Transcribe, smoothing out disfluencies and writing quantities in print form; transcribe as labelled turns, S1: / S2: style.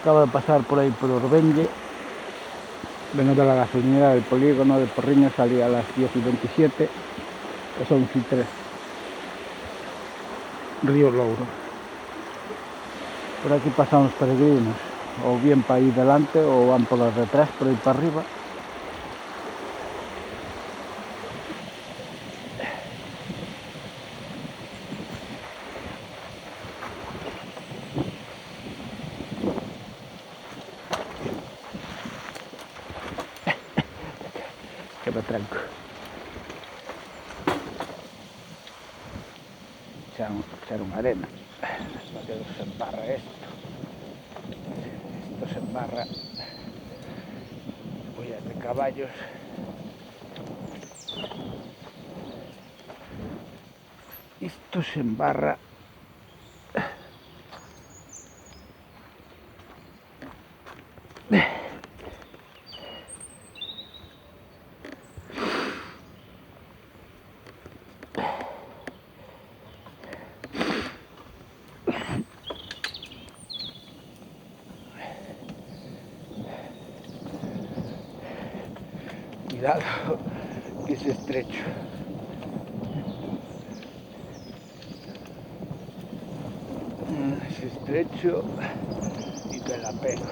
S1: Acabo de pasar por ahí por Orbenlle. Vengo de la gasolinera del polígono de Porriño, salí a las 10:27, que son 11:03. Río Louro. Por aquí pasan los peregrinos, o bien para ir delante o van por las detrás, por ahí para arriba. Que me tranco. Echaron arena. Para que no se embarra esto. Esto se embarra. Huellas de caballos. Esto se embarra. Cuidado, que es estrecho. Es estrecho y te la pego.